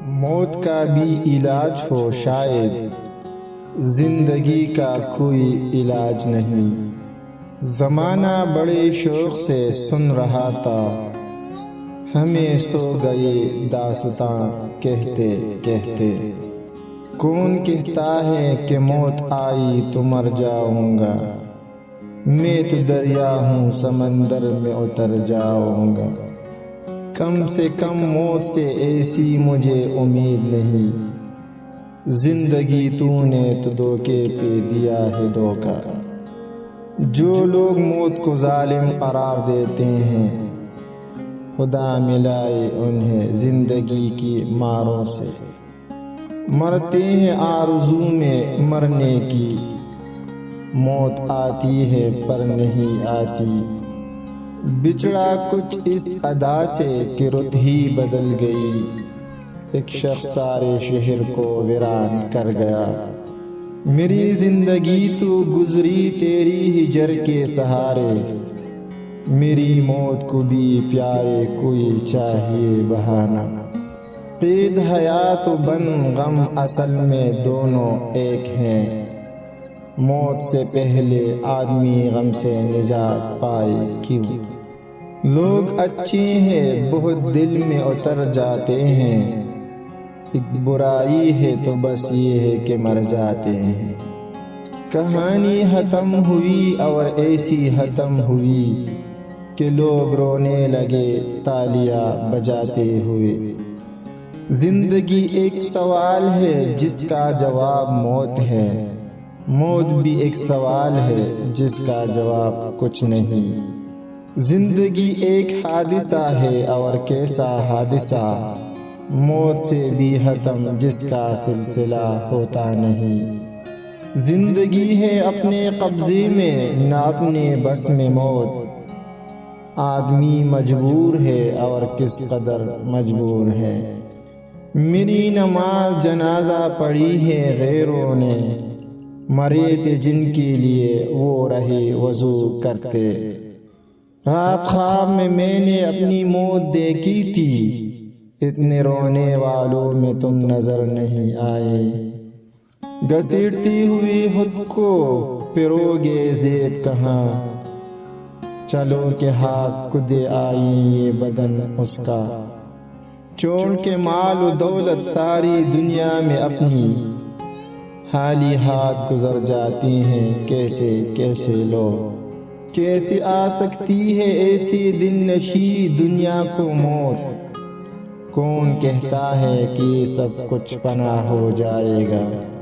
موت کا بھی علاج ہو شاید، زندگی کا کوئی علاج نہیں۔ زمانہ بڑے شوق سے سن رہا تھا، ہمیں سو گئے داستاں کہتے کہتے۔ کون کہتا ہے کہ موت آئی تو مر جاؤں گا، میں تو دریا ہوں سمندر میں اتر جاؤں گا۔ کم سے کم موت سے ایسی مجھے امید نہیں، زندگی تو نے تو دھوکے پہ دیا ہے دھوکا۔ جو لوگ موت کو ظالم قرار دیتے ہیں، خدا ملائے انہیں زندگی کی ماروں سے۔ مرتے ہیں آرزو میں مرنے کی، موت آتی ہے پر نہیں آتی۔ بچڑا کچھ اس ادا سے کہ رت ہی بدل گئی، ایک شخص سارے شہر کو ویران کر گیا۔ میری زندگی تو گزری تیری ہجر کے سہارے، میری موت کو بھی پیارے کوئی چاہیے بہانہ۔ قید حیات و بن غم اصل میں دونوں ایک ہیں، موت سے پہلے آدمی غم سے نجات پائے کیوں؟ لوگ اچھے ہیں بہت دل میں اتر جاتے ہیں، ایک برائی ہے تو بس یہ ہے کہ مر جاتے ہیں۔ کہانی ختم ہوئی اور ایسی ختم ہوئی کہ لوگ رونے لگے تالیاں بجاتے ہوئے۔ زندگی ایک سوال ہے جس کا جواب موت ہے، موت بھی ایک سوال ہے جس کا جواب کچھ نہیں۔ زندگی ایک حادثہ ہے اور کیسا حادثہ، موت سے بھی ختم جس کا سلسلہ ہوتا نہیں۔ زندگی ہے اپنے قبضے میں نہ اپنے بس میں موت، آدمی مجبور ہے اور کس قدر مجبور ہے۔ میری نماز جنازہ پڑھی ہے غیروں نے، مرے تھے جن کے لیے وہ رہے وضو کرتے۔ رات خواب میں نے اپنی موت دیکھی تھی، اتنے رونے والوں میں تم نظر نہیں آئے۔ گھسیٹتی ہوئی خود کو پروگے زیب کہاں، چلو کہ ہاتھ کو دے آئی یہ بدن اس کا۔ چھوڑ کے مال و دولت ساری دنیا میں اپنی، خالی ہاتھ گزر جاتی ہیں کیسے کیسے لوگ۔ کیسے آ سکتی ہے ایسی دل نشی دنیا کو موت، کون کہتا ہے کہ یہ سب کچھ پناہ ہو جائے گا۔